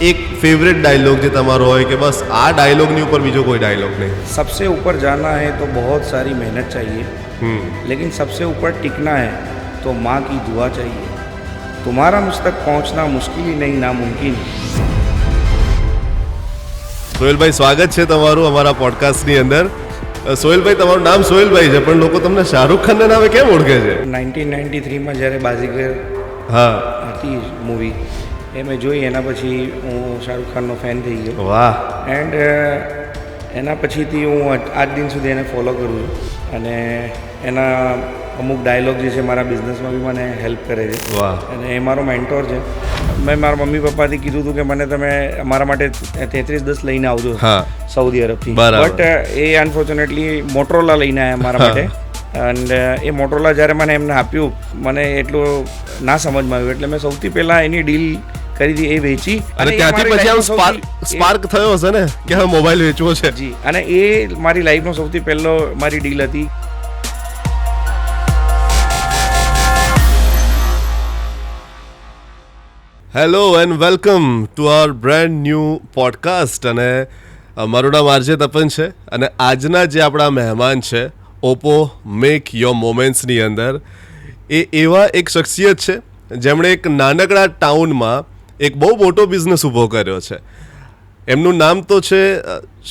एक favourite dialogue जो તમારો હોય કે બસ આ ડાયલોગની ઉપર બીજો કોઈ ડાયલોગ નહીં? सबसे ऊपर जाना है तो बहुत सारी मेहनत चाहिए, लेकिन सबसे ऊपर टिकना है तो माँ की दुआ चाहिए. तुम्हारा मुझ तक पहुँचना मुश्किल ही नहीं नामुमकिन. સોહેલભાઈ, સ્વાગત છે તમારું અમારા પોડકાસ્ટની અંદર. સોહેલભાઈ, તમારું નામ સોહેલભાઈ છે, પણ લોકો તમને શાહરૂખ ખાનના નામે કેમ ઓળખે છે? 1993માં જ્યારે બાજીગર હા, હતી મૂવી એ મેં જોઈ, એના પછી હું શાહરૂખ ખાનનો ફેન થઈ ગયો. વાહ. એન્ડ એના પછીથી હું આજ દિન સુધી એને ફોલો કરું છું, અને એના અમુક ડાયલોગ જે છે મારા બિઝનેસમાં બી મને હેલ્પ કરે છે. વાહ. અને એ મારો મેન્ટોર છે. મેં મારા મમ્મી પપ્પાથી કીધું હતું કે મને તમે મારા માટે 3310 લઈને આવજો સાઉદી અરબથી, બટ એ અનફોર્ચ્યુનેટલી મોટરોલા લઈને આવ્યા મારા માટે. એન્ડ એ મોટરોલા જ્યારે મને એમને આપ્યું, મને એટલું ના સમજમાં આવ્યું, એટલે મેં સૌથી પહેલાં એની ડીલ કરી હતી, એ વેચી. અને ત્યાંથી પછી આમ સ્પાર્ક થયો હશે ને કે હવે મોબાઈલ વેચવો છે? જી, અને એ મારી લાઈફનો સૌથી પહેલો મારી ડીલ હતી. Hello and welcome to our brand new podcast. અને મારું નામ આરજે તપન છે, અને આજના જે આપણા મહેમાન છે ઓપ્પો મેક યોર મોમેન્ટ્સની અંદર, એ એવા એક શખ્સિયત છે જેમણે એક નાનકડા ટાઉનમાં એક બહુ મોટો બિઝનેસ ઊભો કર્યો છે. એમનું નામ તો છે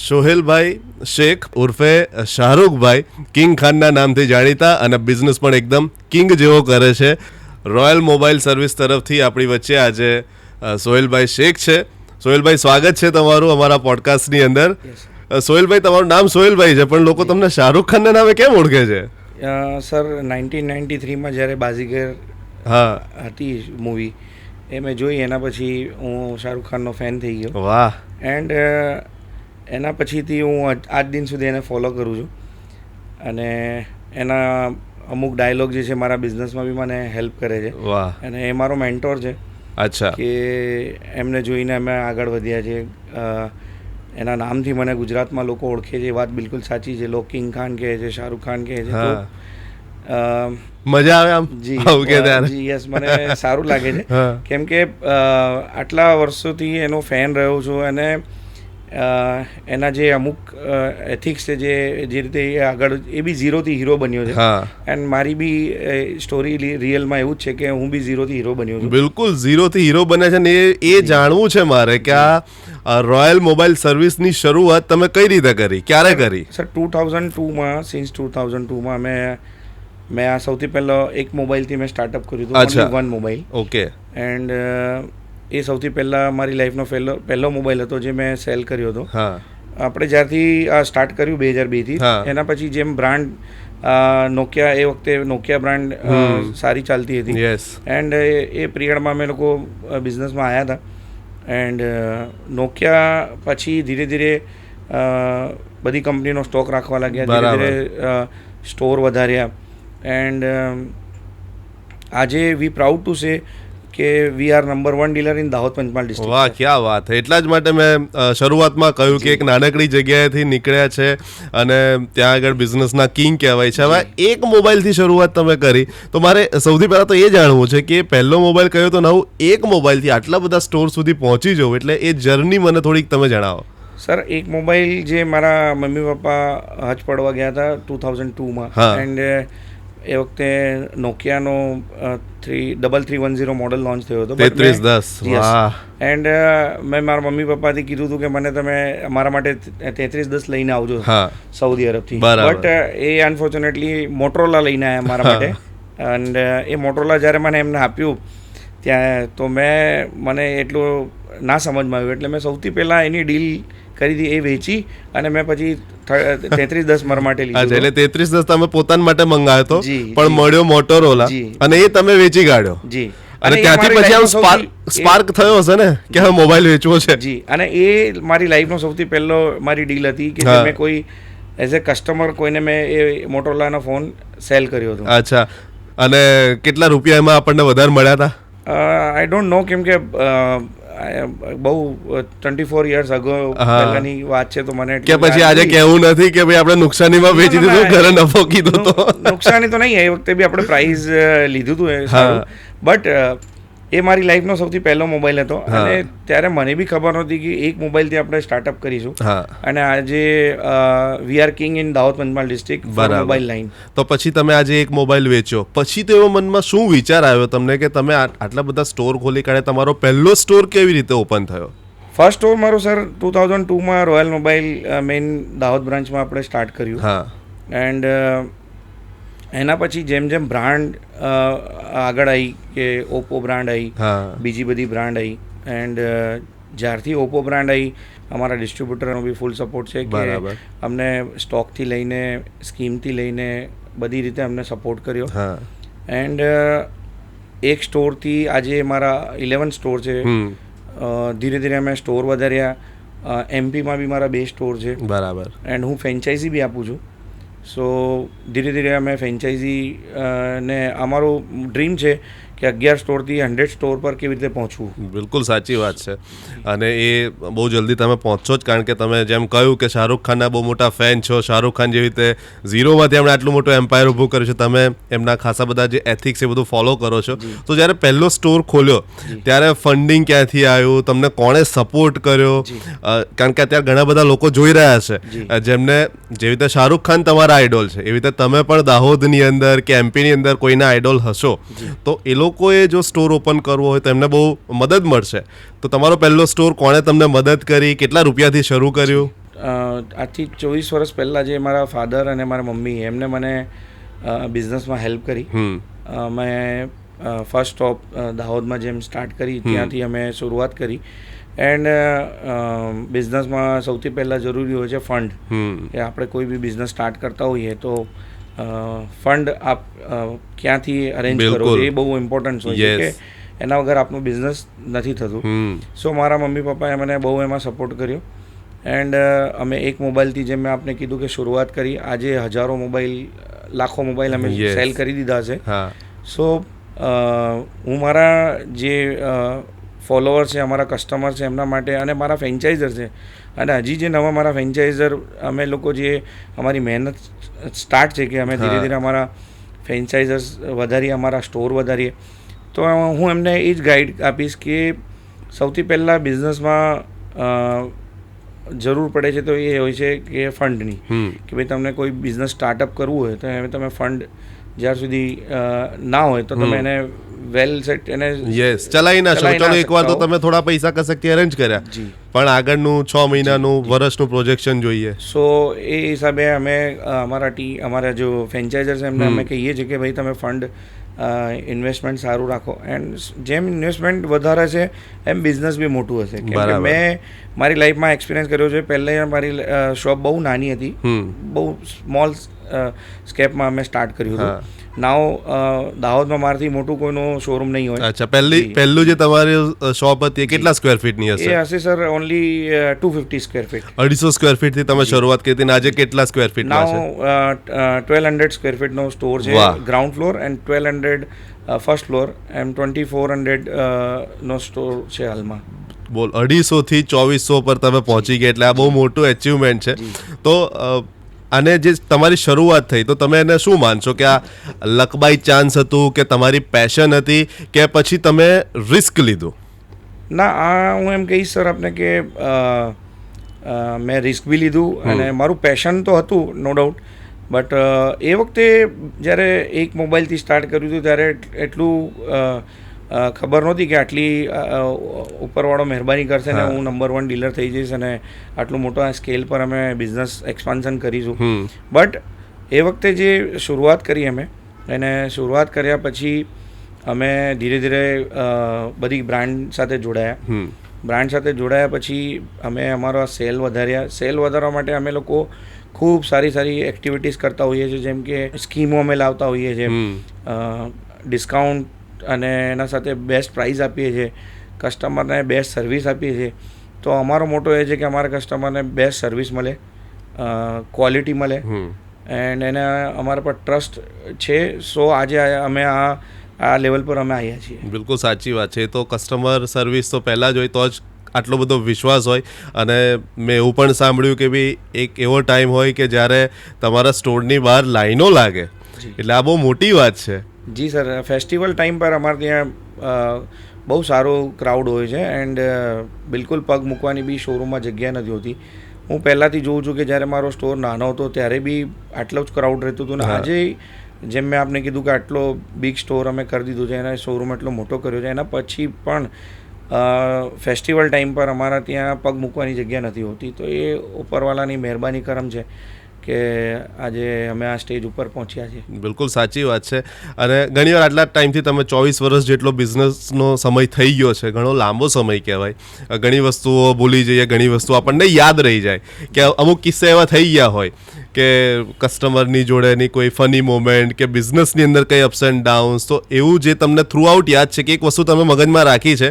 સોહેલભાઈ શેખ ઉર્ફે શાહરૂખભાઈ, કિંગ ખાનના નામથી જાણીતા, અને બિઝનેસ પણ એકદમ કિંગ જેવો કરે છે. રોયલ મોબાઈલ સર્વિસ તરફથી આપણી વચ્ચે આજે સોહેલભાઈ શેખ છે. સોહેલભાઈ, સ્વાગત છે તમારું અમારા પોડકાસ્ટની અંદર. સોહેલભાઈ, તમારું નામ સોહેલભાઈ છે, પણ લોકો તમને શાહરૂખ ખાનના નામે કેમ ઓળખે છે? સર, 1993માં જ્યારે બાજીગર હતી મૂવી એ મેં જોઈ, એના પછી હું શાહરૂખ ખાનનો ફેન થઈ ગયો. વાહ. એન્ડ એના પછીથી હું આજ દિન સુધી એને ફોલો કરું છું, અને એના અમુક ડાયલોગ જે છે મારા બિઝનેસમાં બી મને હેલ્પ કરે છે. વાહ. અને એ મારો મેન્ટોર છે. અચ્છા. કે એમને જોઈને અમે આગળ વધ્યા છે. એના નામથી મને ગુજરાતમાં લોકો ઓળખે છે, એ વાત બિલકુલ સાચી છે. લોકો કિંગ ખાન કહે છે, શાહરૂખ ખાન કહે છે. તો મજા આવે આમ? જી યસ, મને સારું લાગે છે, કેમ કે આટલા વર્ષોથી એનો ફેન રહ્યો છું, અને એના જે અમુક એથિક્સ છે, જે રીતે આગળ એ બી ઝીરોથી હીરો બન્યો છે. એન્ડ મારી બી સ્ટોરી રિયલમાં એવું જ છે કે હું બી ઝીરોથી હીરો બન્યો છું. બિલકુલ ઝીરોથી હીરો બને છે, ને એ જાણવું છે મારે કે આ રોયલ મોબાઈલ સર્વિસની શરૂઆત તમે કઈ રીતે કરી, ક્યારે કરી? સર, 2002માં, સિન્સ 2002માં મેં આ સૌથી પહેલો એક મોબાઈલથી મેં સ્ટાર્ટઅપ કર્યું હતું, વન મોબાઈલ. ઓકે. એન્ડ એ સૌથી પહેલાં મારી લાઈફનો પહેલો મોબાઈલ હતો જે મેં સેલ કર્યો હતો. આપણે જ્યારથી આ સ્ટાર્ટ કર્યું 2002થી, એના પછી જેમ બ્રાન્ડ નોકિયા, એ વખતે નોકિયા બ્રાન્ડ સારી ચાલતી હતી. એન્ડ એ પિરિયડમાં અમે લોકો બિઝનેસમાં આવ્યા હતા. એન્ડ નોકિયા પછી ધીરે ધીરે બધી કંપનીનો સ્ટોક રાખવા લાગ્યા, ધીરે ધીરે સ્ટોર વધાર્યા. એન્ડ આજે વી પ્રાઉડ ટુ સે કે we are number 1 dealer in Dahod Panchmahal district. વાહ, ક્યાં વાત. એટલા જ માટે મેં શરૂઆતમાં કહ્યું કે એક નાનકડી જગ્યાએથી નીકળ્યા છે, અને ત્યાં આગળ બિઝનેસના કિંગ કહેવાય છે. હવે એક મોબાઈલથી શરૂઆત તમે કરી, તો મારે સૌથી પહેલાં તો એ જાણવું છે કે પહેલો મોબાઈલ કયો તો નવું, એક મોબાઈલથી આટલા બધા સ્ટોર સુધી પહોંચી જવું, એટલે એ જર્ની મને થોડીક તમે જણાવો. સર, એક મોબાઈલ જે મારા મમ્મી પપ્પા હજ પડવા ગયા હતા 2002માં, એન્ડ એ વખતે નોકિયાનો 3310 મોડલ લોન્ચ થયો હતો, 3310. એન્ડ મેં મારા મમ્મી પપ્પાથી કીધું હતું કે મને તમે મારા માટે 3310 લઈને આવજો સાઉદી અરબથી, બટ એ અનફોર્ચ્યુનેટલી મોટરોલા લઈને આવ્યા મારા માટે. એન્ડ એ મોટરોલા જ્યારે મને એમને આપ્યું ત્યાં, તો મને એટલું ના સમજમાં આવ્યું, એટલે મેં સૌથી પહેલાં એની ડીલ કરી હતી, એ વેચી, અને મેં પછી 3310 મારા માટે લીધું. એટલે 3310 તમે પોતાના માટે મંગાવ્યો હતો, પણ મળ્યો મોટોરોલા, અને એ તમે વેચી કાઢ્યો. જી. અને ત્યાંથી પછી આમ સ્પાર્ક થયો હશે ને કે હવે મોબાઈલ વેચવો છે? જી, અને એ મારી લાઈફનો સૌથી પહેલો મારી ડીલ હતી કે મેં કોઈ એઝ એ કસ્ટમર કોઈને મેં એ મોટોરોલાનો ફોન સેલ કર્યો હતો. અચ્છા. અને કેટલા રૂપિયા એમાં આપણને વધારે મળ્યા હતા? આઈ ડોન્ટ નો, કેમ કે બહુ 24 યર્સ અગો પહેલાની વાત છે, તો મને કે પછી આજે કહેવું નથી કે ભાઈ આપણે નુકસાનીમાં વેચી દીધું, ઘરે નફો કીધો તો? નુકસાની તો નહીં, એ વખતે બી આપણે પ્રાઇઝ લીધું હતું સારું, બટ એ મારી લાઈફનો સૌથી પહેલો મોબાઈલ હતો અને ત્યારે મને બી ખબર નહોતી કે એક મોબાઈલથી આપણે સ્ટાર્ટઅપ કરીશું અને આજે વી are king in Dahod Panchmahal district mobile line. તો પછી તમે આજે એક મોબાઈલ વેચ્યો, પછી તો એવો મનમાં શું વિચાર આવ્યો તમને કે તમે આટલા બધા સ્ટોર ખોલી કાઢે? તમારો પહેલો સ્ટોર કેવી રીતે ઓપન થયો? ફર્સ્ટ સ્ટોર મારો સર 2002માં રોયલ મોબાઈલ મેઇન દાહોદ બ્રાન્ચમાં આપણે સ્ટાર્ટ કર્યું. એન્ડ એના પછી જેમ જેમ બ્રાન્ડ આગળ આવી કે ઓપ્પો બ્રાન્ડ આવી, બીજી બધી બ્રાન્ડ આવી, એન્ડ જ્યારથી ઓપ્પો બ્રાન્ડ આવી અમારા ડિસ્ટ્રીબ્યુટરનો બી ફૂલ સપોર્ટ છે કે અમને સ્ટોકથી લઈને સ્કીમથી લઈને બધી રીતે અમને સપોર્ટ કર્યો. એન્ડ એક સ્ટોરથી આજે મારા 11 સ્ટોર છે. ધીરે ધીરે અમે સ્ટોર વધાર્યા. એમપીમાં બી મારા 2 સ્ટોર છે. બરાબર. એન્ડ હું ફ્રેન્ચાઇઝી બી આપું છું. સો ધીરે ધીરે અમે ફ્રેન્ચાઇઝી ને અમારું ડ્રીમ છે કે 11 સ્ટોરથી 100 સ્ટોર પર કેવી રીતે પહોંચવું. બિલકુલ સાચી વાત છે અને એ બહુ જલ્દી તમે પહોંચો જ, કારણ કે તમે જેમ કહ્યું કે શાહરૂખ ખાનના બહુ મોટા ફેન છો. શાહરૂખ ખાન જેવી રીતે ઝીરોમાંથી એમણે આટલું મોટું એમ્પાયર ઊભું કર્યું છે. તમે એમના ખાસા બધા જે એથિક્સ એ બધું ફોલો કરો છો. તો જ્યારે પહેલો સ્ટોર ખોલ્યો ત્યારે ફંડિંગ ક્યાંથી આવ્યું, તમને કોણે સપોર્ટ કર્યો? કારણ કે અત્યારે ઘણા બધા લોકો જોઈ રહ્યા છે જેમને જેવી રીતે શાહરૂખ ખાન તમારા આઈડોલ છે, એવી રીતે તમે પણ દાહોદની અંદર કે એમપીની અંદર કોઈના આઈડોલ હશો. તો એ લોકોએ જો સ્ટોર ઓપન કરવો હોય તો એમને બહુ મદદ મળશે. તો તમારો પહેલો સ્ટોર કોણે તમને મદદ કરી, કેટલા રૂપિયાથી શરૂ કર્યું? આજથી 24 વર્ષ પહેલાં જે મારા ફાધર અને મારા મમ્મી એમને મને બિઝનેસમાં હેલ્પ કરી. મેં ફર્સ્ટ સ્ટોપ દાહોદમાં જેમ સ્ટાર્ટ કરી ત્યાંથી અમે શરૂઆત કરી. એન્ડ બિઝનેસમાં સૌથી પહેલાં જરૂરી હોય છે ફંડ. કે આપણે કોઈ બી બિઝનેસ સ્ટાર્ટ કરતા હોઈએ તો ફંડ આપ ક્યાંથી અરેન્જ કરો એ બહુ ઇમ્પોર્ટન્ટ હોય છે કે એના વગર આપણું બિઝનેસ નથી થતું. સો મારા મમ્મી પપ્પાએ મને બહુ એમાં સપોર્ટ કર્યો. એન્ડ અમે એક મોબાઈલથી જેમ મેં આપને કીધું કે શરૂઆત કરી. આજે હજારો મોબાઈલ, લાખો મોબાઈલ અમે સેલ કરી દીધા છે. સો હું મારા જે ફોલોઅર છે, અમારા કસ્ટમર છે, એમના માટે અને મારા ફ્રેન્ચાઇઝર છે અને હજી જે નવા મારા ફ્રેન્ચાઇઝર અમે લોકો જે અમારી મહેનત સ્ટાર્ટ છે કે અમે ધીરે ધીરે અમારા ફ્રેન્ચાઇઝર્સ વધારીએ, અમારા સ્ટોર વધારીએ. તો હું એમને એ જ ગાઈડ આપીશ કે સૌથી પહેલાં બિઝનેસમાં જરૂર પડે છે તો એ હોય છે કે ફંડની. કે ભાઈ તમને કોઈ બિઝનેસ સ્ટાર્ટઅપ કરવું હોય તો તમે ફંડ જ્યાર સુધી ના હોય તો તમે એને વેલ સેટ એને ચલાવી ના શકો. ચલો એકવાર તો તમે થોડા પૈસા કશકથી અરેન્જ કર્યા, પણ આગળનું 6 મહિનાનું વર્ષનું પ્રોજેક્શન જોઈએ. સો એ હિસાબે અમે અમારા જો ફ્રેન્ચાઇઝર છે એમને અમે કહીએ છીએ કે ભાઈ તમે ફંડ ઇન્વેસ્ટમેન્ટ સારું રાખો. એન્ડ જેમ ઇન્વેસ્ટમેન્ટ વધારે છે એમ બિઝનેસ બી મોટું હશે. કેમ કે મેં મારી લાઈફમાં એક્સપિરિયન્સ કર્યો છે. પહેલાં મારી શોપ બહુ નાની હતી, બહુ સ્મોલ સ્કેપમાં અમે સ્ટાર્ટ કર્યું હતું. નાવ દાહોદમાં મારાથી મોટું કોઈનું શોરૂમ નહીં હોય. અચ્છા, પહેલું જે તમારી શોપ હતી એ કેટલા સ્ક્વેર ફીટની હશે? એ હશે sir only 250 square feet. 250 square ફીટથી તમે શરૂઆત કરી હતી ને આજે કેટલા સ્ક્વેર ફીટમાં છે? નાવ 1200 સ્ક્વેર ફીટનો સ્ટોર છે ground floor and 1200 first floor એમ 2400 નો સ્ટોર છે હાલમાં. બોલ, 250 થી 2400 પર તમે પહોંચી ગયા એટલે આ બહુ મોટું અચીવમેન્ટ છે. તો અને જે તમારી શરૂઆત થઈ તો તમે એને શું માનશો કે આ લક બાય ચાન્સ હતું કે તમારી પેશન હતી કે પછી તમે રિસ્ક લીધું? ના, આ હું એમ કહીશ સર આપને કે મેં રિસ્ક બી લીધું અને મારું પેશન તો હતું નો ડાઉટ. બટ એ વખતે જ્યારે એક મોબાઈલથી સ્ટાર્ટ કર્યું હતું ત્યારે એટલું ખબર નહોતી કે આટલી ઉપરવાળો મહેરબાની કરશે ને હું નંબર 1 ડીલર થઈ જઈશ અને આટલું મોટો સ્કેલ પર અમે બિઝનેસ એક્સપાન્શન કરીશું. બટ એ વખતે જે શરૂઆત કરી અમે એને શરૂઆત કર્યા પછી અમે ધીરે ધીરે બધી બ્રાન્ડ સાથે જોડાયા. બ્રાન્ડ સાથે જોડાયા પછી અમે અમારો સેલ વધાર્યા. સેલ વધારવા માટે અમે લોકો ખૂબ સારી સારી એક્ટિવિટીઝ કરતા હોઈએ છીએ. જેમ કે સ્કીમો અમે લાવતા હોઈએ છીએ, ડિસ્કાઉન્ટ અને એના સાથે બેસ્ટ પ્રાઇઝ આપીએ છીએ, કસ્ટમરને બેસ્ટ સર્વિસ આપીએ છીએ. તો અમારો મોટો એ છે કે અમારા કસ્ટમરને બેસ્ટ સર્વિસ મળે, ક્વોલિટી મળે એન્ડ એને અમારા પર ટ્રસ્ટ છે. સો આજે અમે આ લેવલ પર અમે આવ્યા છીએ. બિલકુલ સાચી વાત છે. તો કસ્ટમર સર્વિસ તો પહેલાં જ હોય તો જ આટલો બધો વિશ્વાસ હોય. અને મેં એવું પણ સાંભળ્યું કે ભાઈ એક એવો ટાઈમ હોય કે જ્યારે તમારા સ્ટોરની બહાર લાઈનો લાગે, એટલે આ બહુ મોટી વાત છે. જી સર, ફેસ્ટિવલ ટાઈમ પર અમારે ત્યાં બહુ સારો ક્રાઉડ હોય છે એન્ડ બિલકુલ પગ મૂકવાની બી શોરૂમમાં જગ્યા નથી હોતી. હું પહેલાંથી જોઉં છું કે જ્યારે મારો સ્ટોર નાનો હતો ત્યારે બી આટલો જ ક્રાઉડ રહેતું હતું ને આજે જેમ મેં આપને કીધું કે આટલો બિગ સ્ટોર અમે કરી દીધું છે, એના શોરૂમ એટલો મોટો કર્યો છે, એના પછી પણ ફેસ્ટિવલ ટાઈમ પર અમારા ત્યાં પગ મૂકવાની જગ્યા નથી હોતી. તો એ ઉપરવાલાની મહેરબાની કરમ છે કે આજે અમે આ સ્ટેજ ઉપર પહોંચ્યા છીએ. બિલકુલ સાચી વાત છે. અને ઘણીવાર આટલા ટાઈમથી તમે 24 વર્ષ જેટલો બિઝનેસનો સમય થઈ ગયો છે, ઘણો લાંબો સમય કહેવાય. ઘણી વસ્તુઓ ભૂલી જઈએ, ઘણી વસ્તુઓ આપણને યાદ રહી જાય કે અમુક કિસ્સા એવા થઈ ગયા હોય કે કસ્ટમરની જોડેની કોઈ ફની મોમેન્ટ કે બિઝનેસની અંદર કંઈ અપ્સ એન્ડ ડાઉન્સ. તો એવું જે તમને થ્રુ આઉટ યાદ છે કે એક વસ્તુ તમે મગજમાં રાખી છે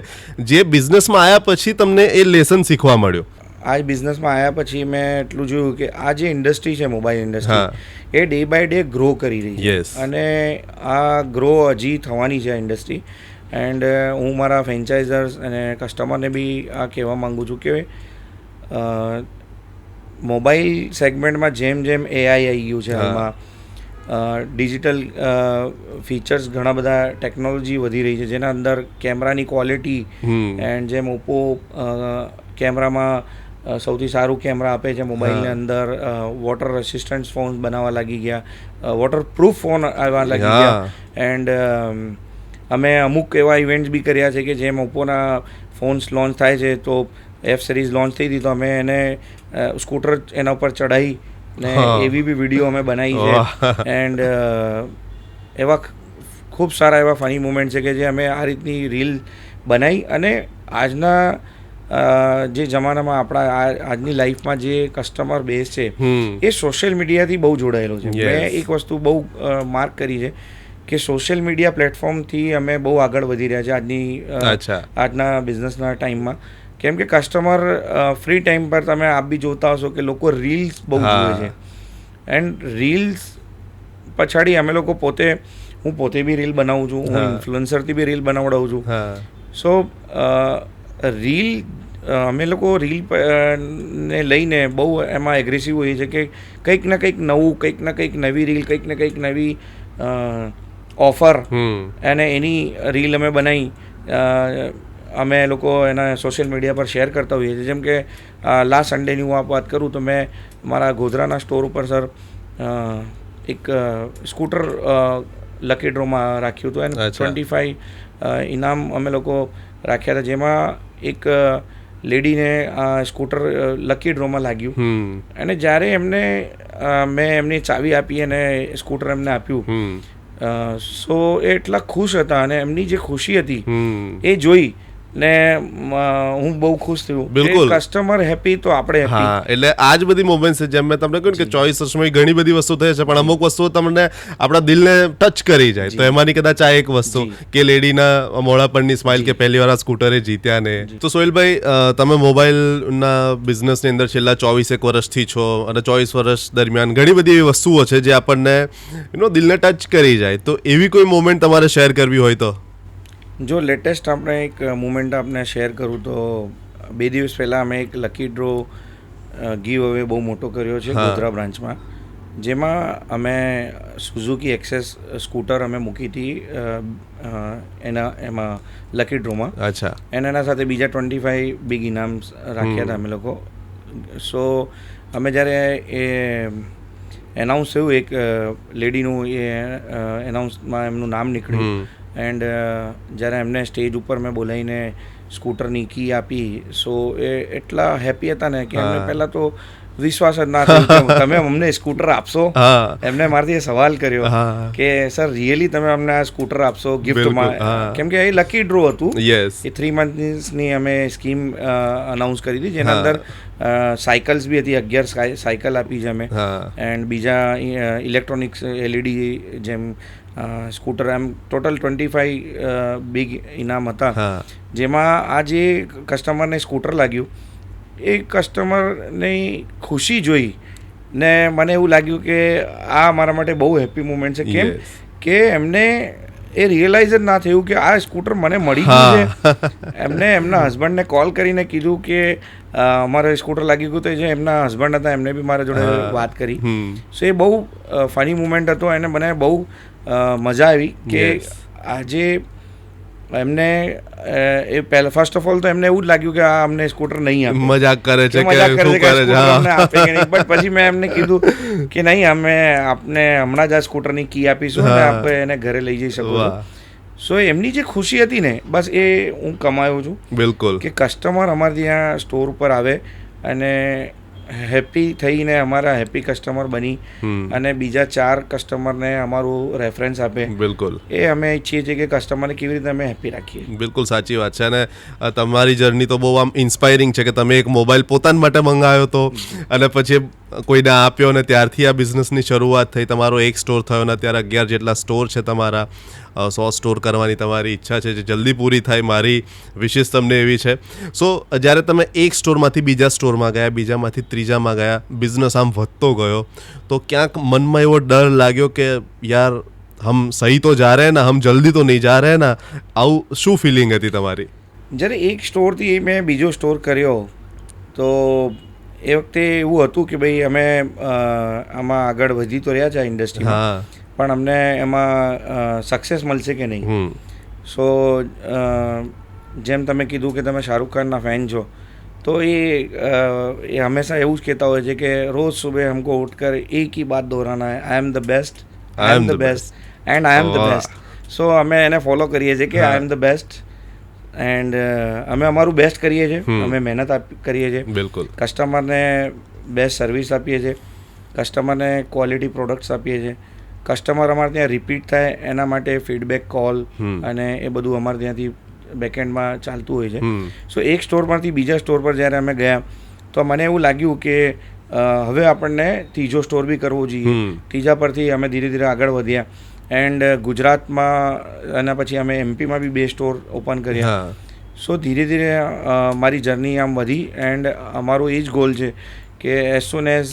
જે બિઝનેસમાં આવ્યા પછી તમને એ લેસન શીખવા મળ્યો? આ બિઝનેસમાં આવ્યા પછી મેં એટલું જોયું કે આ જે ઇન્ડસ્ટ્રી છે મોબાઈલ ઇન્ડસ્ટ્રી એ ડે બાય ડે ગ્રો કરી રહી છે અને આ ગ્રો હજી થવાની છે આ ઇન્ડસ્ટ્રી. એન્ડ હું મારા ફ્રેન્ચાઇઝર્સ અને કસ્ટમરને બી આ કહેવા માગું છું કે મોબાઈલ સેગમેન્ટમાં જેમ જેમ એઆઈ આવી ગયું છે હાલમાં, ડિજિટલ ફીચર્સ ઘણા બધા ટેકનોલોજી વધી રહી છે જેના અંદર કેમેરાની ક્વોલિટી એન્ડ જેમ ઓપ્પો કેમેરામાં સૌથી સારું કેમેરા આપે છે મોબાઈલની અંદર, વોટર રેસિસ્ટન્ટ ફોન્સ બનાવવા લાગી ગયા, વોટરપ્રૂફ ફોન આવવા લાગી ગયા. એન્ડ અમે અમુક એવા ઇવેન્ટ્સ બી કર્યા છે કે જેમ ઓપ્પોના ફોન્સ લોન્ચ થાય છે તો F સિરીઝ લોન્ચ થઈ હતી તો અમે એને સ્કૂટર એના ઉપર ચડાવી ને એવી બી વિડીયો અમે બનાવી છે. એન્ડ એવા ખૂબ સારા એવા ફની મુમેન્ટ છે કે જે અમે આ રીતની રીલ બનાવી. અને આજના જે જમાનામાં આપણા આજની લાઈફમાં જે કસ્ટમર બેઝ છે એ સોશિયલ મીડિયાથી બહુ જોડાયેલો છે. મેં એક વસ્તુ બહુ માર્ક કરી છે કે સોશિયલ મીડિયા પ્લેટફોર્મથી અમે બહુ આગળ વધી રહ્યા છે આજના બિઝનેસના ટાઈમમાં. કેમ કે કસ્ટમર ફ્રી ટાઈમ પર તમે આપ બી જોતા હશો કે લોકો રીલ્સ બહુ જુએ છે. એન્ડ રીલ્સ પછાડી અમે લોકો હું પોતે બી રીલ બનાવું છું, હું ઇન્ફ્લુએન્સરથી બી રીલ બનાવડાવું છું. સો રીલ અમે લોકો રીલ ને લઈને બહુ એમાં એગ્રેસિવ હોઈએ છીએ કે કંઈક ને કંઈક નવું, કંઈક ને કંઈક નવી રીલ, કંઈક ને કંઈક નવી ઓફર અને એની રીલ અમે બનાવી અમે લોકો એના સોશિયલ મીડિયા પર શેર કરતા હોઈએ છીએ. જેમ કે લાસ્ટ સન્ડેની હું વાત કરું તો મેં મારા ગોધરાના સ્ટોર ઉપર સર એક સ્કૂટર લકી ડ્રોમાં રાખ્યું હતું અને 25 ઇનામ અમે લોકો રાખ્યા હતા, જેમાં એક લેડીને સ્કૂટર લકી ડ્રોમાં લાગ્યું. અને જ્યારે મેં એમની ચાવી આપી અને સ્કૂટર એમને આપ્યું સો એ એટલા ખુશ હતા અને એમની જે ખુશી હતી એ જોઈ ને હું બહુ ખુશ થયું. બિલકુલ, કસ્ટમર હેપી તો આપણે હેપી. એટલે આ જ બધી મોમેન્ટ છે જેમ મેં તમને કહ્યું કે 24 વર્ષમાં ઘણી બધી વસ્તુ થઈ છે પણ અમુક વસ્તુઓ તમને આપણા દિલને ટચ કરી જાય. તો એમાંની કદાચ આ એક વસ્તુ કે લેડીના મોઢા પરની સ્માઇલ કે પહેલી વાર આ સ્કૂટરે જીત્યા ને. તો સોહિલભાઈ, તમે મોબાઈલના બિઝનેસની અંદર છેલ્લા 24 વર્ષથી છો અને 24 વર્ષ દરમિયાન ઘણી બધી એવી વસ્તુઓ છે જે આપણને દિલને ટચ કરી જાય. તો એવી કોઈ મોમેન્ટ તમારે શેર કરવી હોય તો? જો લેટેસ્ટ આપણે એક મુમેન્ટ આપને શેર કરું તો 2 દિવસ પહેલાં અમે એક લકી ડ્રો ગીવ અવે બહુ મોટો કર્યો છે ગોધરા બ્રાન્ચમાં, જેમાં અમે સુઝુકી એક્સેસ સ્કૂટર અમે મૂકી હતી એમાં લકી ડ્રોમાં. અને એના સાથે બીજા 25 બિગ ઇનામ્સ રાખ્યા હતા અમે લોકો. સો અમે જ્યારે એ એનાઉન્સ થયું એક લેડીનું એ એનાઉન્સમાં એમનું નામ નીકળ્યું એન્ડ જ્યારે એમને સ્ટેજ ઉપર મેં બોલાવીને સ્કૂટરની કી આપી સો એ એટલા હેપી હતા ને કે એમને પહેલાં તો વિશ્વાસ જ ના થયો કે તમે અમને સ્કૂટર આપશો. એમને મારાથી સવાલ કર્યો કે સર રિયલી તમે અમને આ સ્કૂટર આપશો ગિફ્ટમાં? કેમ કે એ લકી ડ્રો હતું. એ 3 મંથની અમે સ્કીમ અનાઉન્સ કરી હતી જેના અંદર સાયકલ્સ બી હતી, 11 સાયકલ આપી છે અમે. એન્ડ બીજા ઇલેક્ટ્રોનિક્સ એલઈડી જેમ સ્કૂટર, એમ ટોટલ 25 બિગ ઇનામ હતા. જેમાં આ જે કસ્ટમરને સ્કૂટર લાગ્યું એ કસ્ટમરની ખુશી જોઈ ને મને એવું લાગ્યું કે આ મારા માટે બહુ હેપી મુમેન્ટ છે. કેમ કે એમને એ રિયલાઇઝ જ ના થયું કે આ સ્કૂટર મને મળી ગયું છે. એમને એમના હસબન્ડને કોલ કરીને કીધું કે અમારે સ્કૂટર લાગી ગયું. તો જે એમના હસબન્ડ હતા એમને બી મારા જોડે વાત કરી. સો એ બહુ ફની મુમેન્ટ હતો અને મને બહુ મજા આવી કે આજે એમને એ પહેલા ફર્સ્ટ ઓફ ઓલ તો એમને એવું જ લાગ્યું કે આ અમને સ્કૂટર નહીં આપે, મજાક કરે છે કે મજાક કરે શું છે કે કરે છે. સ્કૂટર અમને આપે કે નહીં. બટ પછી મેં એમને કીધું કે નહીં, અમે આપને હમણાં જ આ સ્કૂટરની કી આપીશું અને આપણે એને ઘરે લઈ જઈ શકો છો. સો એમની જે ખુશી હતી ને, બસ એ હું કમાયો છું. બિલકુલ. કે કસ્ટમર અમારે ત્યાં સ્ટોર ઉપર આવે અને હેપી થઈને અમારા હેપી કસ્ટમર બની અને બીજા 4 કસ્ટમરને અમારું રેફરન્સ આપે. બિલકુલ. એ અમે ઈચ્છીએ છીએ કે કસ્ટમરને કેવી રીતે અમે હેપી રાખીએ. બિલકુલ સાચી વાત છે. અને તમારી જર્ની તો બહુ આમ ઇન્સ્પાયરિંગ છે કે તમે એક મોબાઈલ પોતાના માટે મંગાવ્યો હતો અને પછી કોઈને આપ્યો અને ત્યારથી આ બિઝનેસની શરૂઆત થઈ. તમારો એક સ્ટોર થયો ને અત્યારે 11 જેટલા સ્ટોર છે તમારા. 100 સ્ટોર કરવાની તમારી ઈચ્છા છે, જે જલ્દી પૂરી થાય, મારી વિશેષ તમને એવી છે. સો જ્યારે તમે એક સ્ટોરમાંથી બીજા સ્ટોરમાં ગયા, બીજામાંથી ત્રીજામાં ગયા, બિઝનેસ આમ વધતો ગયો, તો ક્યાંક મનમાં એવો ડર લાગ્યો કે યાર હમ સહી તો જા રહે ના, હમ જલ્દી તો નહીં જા રહે ના? આવું શું ફિલિંગ હતી તમારી? જ્યારે એક સ્ટોરથી મેં બીજો સ્ટોર કર્યો તો એ વખતે એવું હતું કે ભાઈ અમે આમાં આગળ વધી તો રહ્યા છે આ ઇન્ડસ્ટ્રીમાં, પણ અમને એમાં સક્સેસ મળશે કે નહીં. સો જેમ તમે કીધું કે તમે શાહરુખ ખાનના ફેન છો, તો એ હંમેશા એવું જ કહેતા હોય છે કે રોજ સુબહ હમકો ઉઠકર એક ही बात दोहराना है, I am the best, I am the best and I am the best. So અમે એને ફોલો કરીએ છીએ કે I am the best and અમે અમારું બેસ્ટ કરીએ છીએ. અમે મહેનત કરીએ છીએ. બિલકુલ. કસ્ટમરને બેસ્ટ સર્વિસ આપીએ છીએ, કસ્ટમરને ક્વોલિટી પ્રોડક્ટ્સ આપીએ છીએ. કસ્ટમર અમારે ત્યાં રિપીટ થાય એના માટે ફીડબેક કોલ અને એ બધું અમારે ત્યાંથી બેકએન્ડમાં ચાલતું હોય છે. સો એક સ્ટોર પરથી બીજા સ્ટોર પર જ્યારે અમે ગયા તો મને એવું લાગ્યું કે હવે આપણને ત્રીજો સ્ટોર બી કરવો જોઈએ. ત્રીજા પરથી અમે ધીરે ધીરે આગળ વધ્યા એન્ડ ગુજરાતમાં અને પછી અમે એમપીમાં બી 2 સ્ટોર ઓપન કર્યા. સો ધીરે ધીરે મારી જર્ની આમ વધી એન્ડ અમારો એ જ ગોલ છે કે એઝ સુન એઝ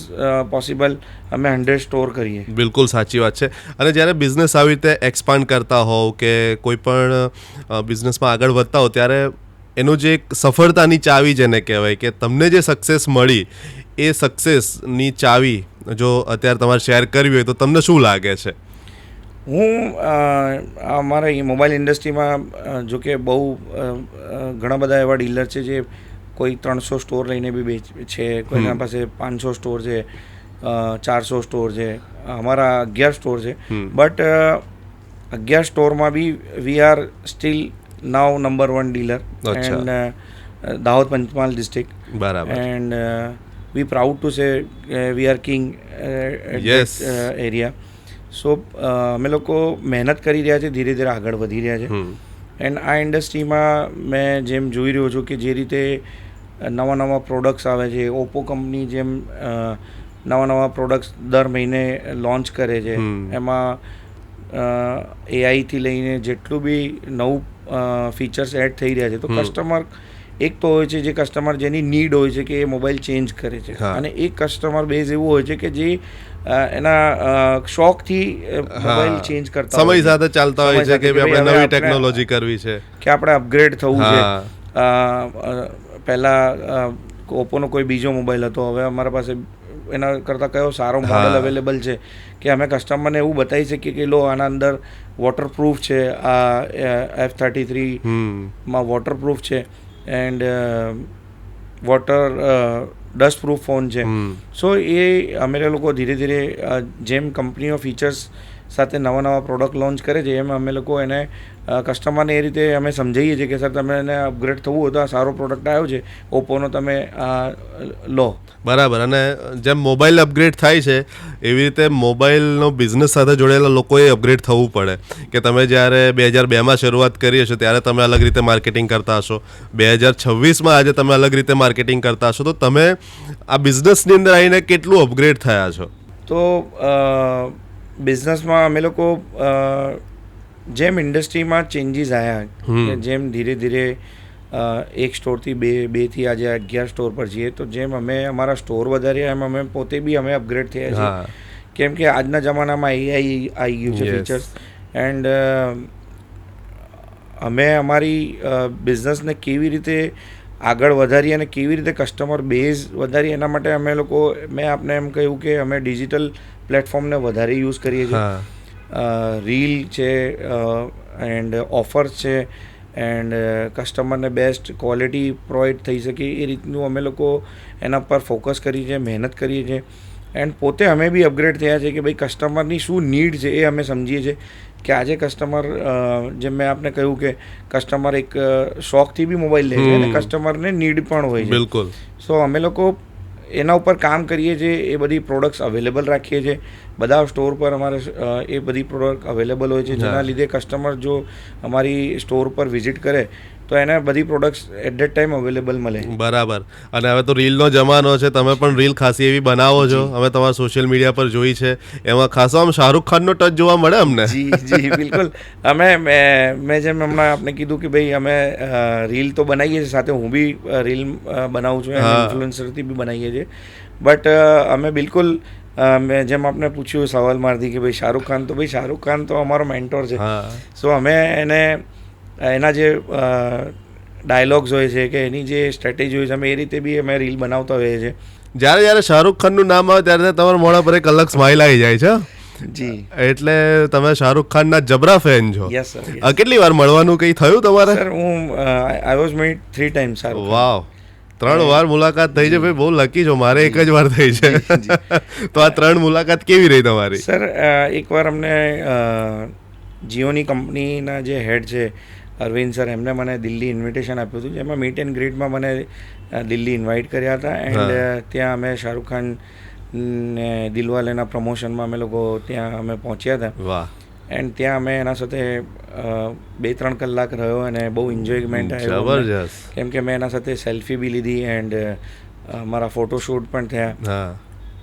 પોસિબલ અમે 100 સ્ટોર કરીએ. બિલકુલ સાચી વાત છે. અને જ્યારે બિઝનેસ આવી રીતે એક્સપાન્ડ કરતા હોવ કે કોઈ પણ બિઝનેસમાં આગળ વધતા હો, ત્યારે એનું જે એક સફળતાની ચાવી જેને કહેવાય કે તમને જે સક્સેસ મળી, એ સક્સેસની ચાવી જો અત્યારે તમારે શેર કરવી હોય તો તમને શું લાગે છે? હું અમારા મોબાઈલ ઇન્ડસ્ટ્રીમાં જો કે બહુ ઘણા બધા એવા ડીલર છે જે કોઈ 300 સ્ટોર લઈને બી છે, કોઈના પાસે 500 સ્ટોર છે, 400 સ્ટોર છે. અમારા 11 સ્ટોર છે. બટ 11 સ્ટોરમાં be we are still now number 1 dealer and Dahod Panchmahal district. બરાબર. And we proud to say we are king area. So અમે લોકો મહેનત કરી રહ્યા છે, ધીરે ધીરે આગળ વધી રહ્યા છે. એન્ડ આ ઇન્ડસ્ટ્રીમાં મેં જેમ જોઈ રહ્યો છું કે જે રીતે નવા નવા પ્રોડક્ટ્સ આવે છે, ઓપ્પો કંપની જેમ નવા નવા પ્રોડક્ટ્સ દર મહિને લોન્ચ કરે છે, એમાં એઆઈથી લઈને જેટલું બી નવું ફીચર્સ એડ થઈ રહ્યા છે, તો કસ્ટમર એક તો હોય છે જે કસ્ટમર જેની નીડ હોય છે કે એ મોબાઈલ ચેન્જ કરે છે, અને એક કસ્ટમર બેઝ એવું હોય છે કે જે એના શોખથી મોબાઈલ ચેન્જ કરતા સમય સાથે ચાલતા હોય છે કે આપણે નવી ટેકનોલોજી કરવી છે, કે આપણે અપગ્રેડ થવું છે. પહેલાં ઓપ્પોનો કોઈ બીજો મોબાઈલ હતો, હવે અમારા પાસે એના કરતાં કયો સારો મોડલ અવેલેબલ છે કે અમે કસ્ટમરને એવું બતાવી શકીએ કે લો આના અંદર વોટરપ્રૂફ છે, આ F33માં વોટરપ્રૂફ છે એન્ડ ડસ્ટ પ્રૂફ ફોન છે. સો એ અમે લોકો ધીરે ધીરે જેમ કંપનીઓ ફીચર્સ સાથે નવા નવા પ્રોડક્ટ લોન્ચ કરે છે, એમ અમે લોકો એને કસ્ટમરને એ રીતે અમે સમજાવીએ છીએ કે સર તમે એને અપગ્રેડ થવું હોય તો આ સારો પ્રોડક્ટ આવ્યો છે ઓપ્પોનો, તમે લો. બરાબર. અને જેમ મોબાઈલ અપગ્રેડ થાય છે એવી રીતે મોબાઈલનો બિઝનેસ સાથે જોડેલા લોકોએ અપગ્રેડ થવું પડે. કે તમે જ્યારે 2002માં શરૂઆત કરી હશો ત્યારે તમે અલગ રીતે માર્કેટિંગ કરતા હશો, 2026માં આજે તમે અલગ રીતે માર્કેટિંગ કરતા હશો, તો તમે આ બિઝનેસની અંદર આવીને કેટલું અપગ્રેડ થયા છો? તો બિઝનેસમાં અમે લોકો જેમ ઇન્ડસ્ટ્રીમાં ચેન્જીસ આવ્યા, જેમ ધીરે ધીરે એક સ્ટોરથી બેથી આજે 11 સ્ટોર પર છીએ, તો જેમ અમે અમારા સ્ટોર વધાર્યા એમ અમે પોતે બી અમે અપગ્રેડ થયા છીએ. કેમ કે આજના જમાનામાં એઆઈ આવી ગયું છે ફીચર્સ, એન્ડ અમે અમારી બિઝનેસને કેવી રીતે આગળ વધારીએ અને કેવી રીતે કસ્ટમર બેઝ વધારીએ એના માટે અમે લોકો, મેં આપને એમ કહ્યું કે અમે ડિજિટલ પ્લેટફોર્મને વધારે યુઝ કરીએ છીએ. રીલ છે એન્ડ ઓફર્સ છે એન્ડ કસ્ટમરને બેસ્ટ ક્વોલિટી પ્રોવાઈડ થઈ શકે એ રીતનું અમે લોકો એના પર ફોકસ કરીએ છીએ, મહેનત કરીએ છીએ. એન્ડ પોતે અમે બી અપગ્રેડ થયા છે કે ભાઈ કસ્ટમરની શું નીડ છે એ અમે સમજીએ છીએ કે આજે કસ્ટમર, જેમ મેં આપને કહ્યું કે કસ્ટમર એક શોખથી બી મોબાઈલ લે છે અને કસ્ટમરને નીડ પણ હોય છે. બિલકુલ. સો અમે લોકો એના ઉપર કામ કરીએ છીએ, એ બધી પ્રોડક્ટ્સ અવેલેબલ રાખીએ છીએ. બધા સ્ટોર પર અમારે એ બધી પ્રોડક્ટ અવેલેબલ હોય છે, જેના લીધે કસ્ટમર જો અમારી સ્ટોર પર વિઝિટ કરે તો એને બધી products at that time available મળે. બરાબર. અને હવે તો રીલનો જમાનો છે, તમે પણ રીલ ખાસી એવી બનાવો છો, અમે તમારા સોશિયલ મીડિયા પર જોઈ છે, એમાં ખાસો આમ શાહરૂખ ખાનનો ટચ જોવા મળે અમને. જી બિલકુલ. મેં જેમ હમણાં આપને કીધું કે ભાઈ અમે રીલ તો બનાવીએ છીએ, સાથે હું બી રીલ બનાવું છું, ઇન્ફ્લુએન્સરથી બી બનાવીએ છીએ. બટ અમે બિલકુલ મેં જેમ આપને પૂછ્યું સવાલ મારથી કે ભાઈ શાહરૂખ ખાન તો અમારો મેન્ટોર છે. સો અમે એના જે ડાયલોગ્સ હોય છે કે એની જે સ્ટ્રેટેજી હોય છે, અમે એ રીતે બી અમે રીલ બનાવતા હોઈએ છીએ. જ્યારે શાહરૂખ ખાનનું નામ આવે ત્યારે તમારા મોઢા પર એક અલગ સ્માઇલ આવી જાય છે. જી. એટલે તમે શાહરૂખ ખાનના જબરા ફેન છો. Yes sir. કેટલી વાર મળવાનું કંઈ થયું તમારે? સર હું આઈ વોઝ મીટ 3 times. વાવ, 3 વાર મુલાકાત થઈ છે ભાઈ, બહુ લકી છો. મારે એક જ વાર થઈ છે. તો આ 3 મુલાકાત કેવી રહી તમારી? સર એકવાર અમને જીઓની કંપનીના જે હેડ છે અરવિંદ સર, એમને મને દિલ્હી ઇન્વિટેશન આપ્યું હતું, જેમાં મીટ એન્ડ ગ્રીટમાં મને દિલ્હી ઇન્વાઇટ કર્યા હતા. એન્ડ ત્યાં અમે શાહરૂખ ખાન ને દિલવાલેના પ્રમોશનમાં અમે લોકો ત્યાં અમે પહોંચ્યા હતા. વાહ. એન્ડ ત્યાં અમે એના સાથે 2-3 કલાક રહ્યો અને બહુ એન્જોયમેન્ટ આવ્યો. જબરજસ્ત. કેમ કે મેં એના સાથે સેલ્ફી બી લીધી એન્ડ મારા ફોટોશૂટ પણ થયા.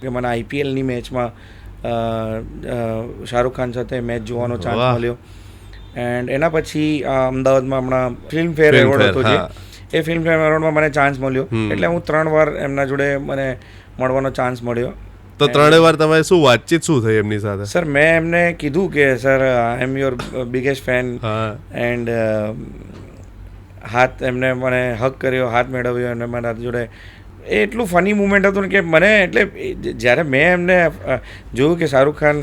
કે મને IPLની મેચમાં શાહરૂખ ખાન સાથે મેચ જોવાનો ચાન્સ મળ્યો. એન્ડ એના પછી અમદાવાદમાં હમણાં ફિલ્મફેર એવોર્ડ હતો, જે એ ફિલ્મફેર એવોર્ડમાં મને ચાન્સ મળ્યો. એટલે હું 3 વાર એમના જોડે મને મળવાનો ચાન્સ મળ્યો. તો 3 વાર તમે શું વાતચીત શું થઈ એમની સાથે? સર મેં એમને કીધું કે sir I M your biggest fan. And એમને મને હગ કર્યો, હાથ મેળવ્યો અને મારા જોડે. એ એટલું ફની મુમેન્ટ હતું ને કે મને, એટલે જ્યારે મેં એમને જોયું કે શાહરૂખ ખાન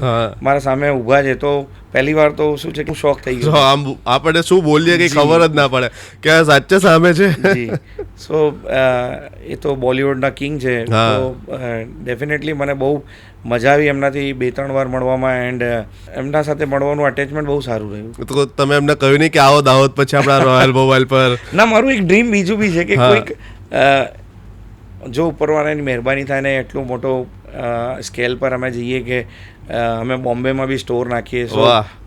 મારા સામે ઊભા છે, તો પહેલી વાર તો શું છે કે હું શોક થઈ ગયો. આમ આપણે શું બોલીએ કે ખબર જ ના પડે કે સાચે સામે છે. સો એ તો બોલિવૂડના કિંગ છે. તો ડેફિનેટલી મને બહુ મજા આવી એમનાથી 2-3 વાર મળવામાં. એન્ડ એમના સાથે મળવાનું અટેચમેન્ટ બહુ સારું રહ્યું. તો તમે એમને કહ્યું નહીં કે આવો દાહોદ પછી આપણા રોયલ મોબાઈલ પર? ના, મારું એક ડ્રીમ બીજું બી છે કે કોઈક જો ઉપરવાળાની મહેરબાની થાય ને એટલું મોટો સ્કેલ પર અમે જઈએ કે અમે બોમ્બેમાં બી સ્ટોર નાખીએ. સો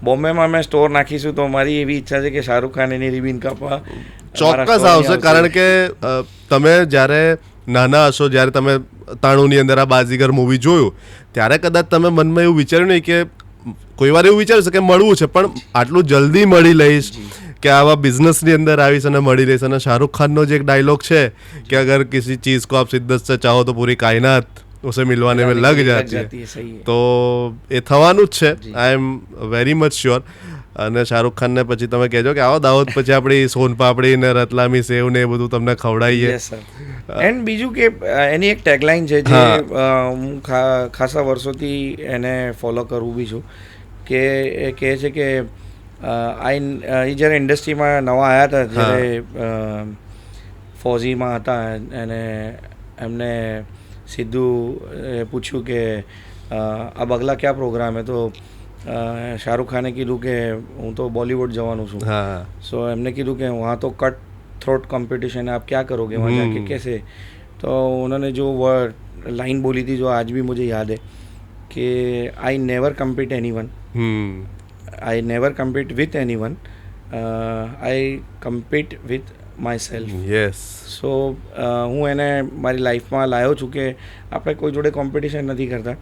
બોમ્બેમાં અમે સ્ટોર નાખીશું તો મારી એવી ઈચ્છા છે કે શાહરૂખ ખાન એની રિબિન કાપવા ચોક્કસ આવશે. કારણ કે તમે જ્યારે નાના હશો, જ્યારે તમે 93ની અંદર આ બાજીગર મૂવી જોયું, ત્યારે કદાચ તમે મનમાં એવું વિચાર્યું નહીં કે કોઈ વાર એવું વિચાર્યું છે કે મળવું છે, પણ આટલું જલ્દી મળી લઈશ, કે આવા બિઝનેસની અંદર આવીશ અને મળી રહીશ. અને શાહરૂખ ખાનનો જે એક ડાયલોગ છે કે અગર કિસી ચીઝ को आप शिद्दत से चाहो तो पूरी कायनात उसे मिलवाने में लग जाती है. તો એ થવાનું જ છે. આઈ એમ વેરી મચ શ્યોર. અને શાહરૂખ ખાનને પછી તમે કહેજો કે આવો દાહોદ પછી આપણી સોનપાપડી ને રતલામી સેવ ને એ બધું તમને ખવડાવીએ. એન્ડ બીજું કે એની એક ટેગલાઇન છે જે હું ખાસા વર્ષોથી એને ફોલો કરું બી છું, કે એ કહે છે કે એ જ્યારે ઇન્ડસ્ટ્રીમાં નવા આવ્યા હતા, જ્યારે ફૌજીમાં હતા, અને એમને સીધું પૂછ્યું કે આ બગલા ક્યાં પ્રોગ્રામ હે, તો શાહરૂખ ખાને કીધું કે હું તો બોલીવુડ જવાનું છું. સો એમને કીધું કે वहाँ तो कट थ्रोट कंपटीशन है, आप क्या करोगे वहाँ जाके, कैसे? तो उन्होंने जो लाइन बोली थी जो आज भी मुझे याद है कि I never compete anyone, I never compete with anyone, I compete with myself. Yes. So હું એને મારી લાઈફમાં લાવ્યો છું કે આપણે કોઈ જોડે કોમ્પિટિશન નથી કરતા.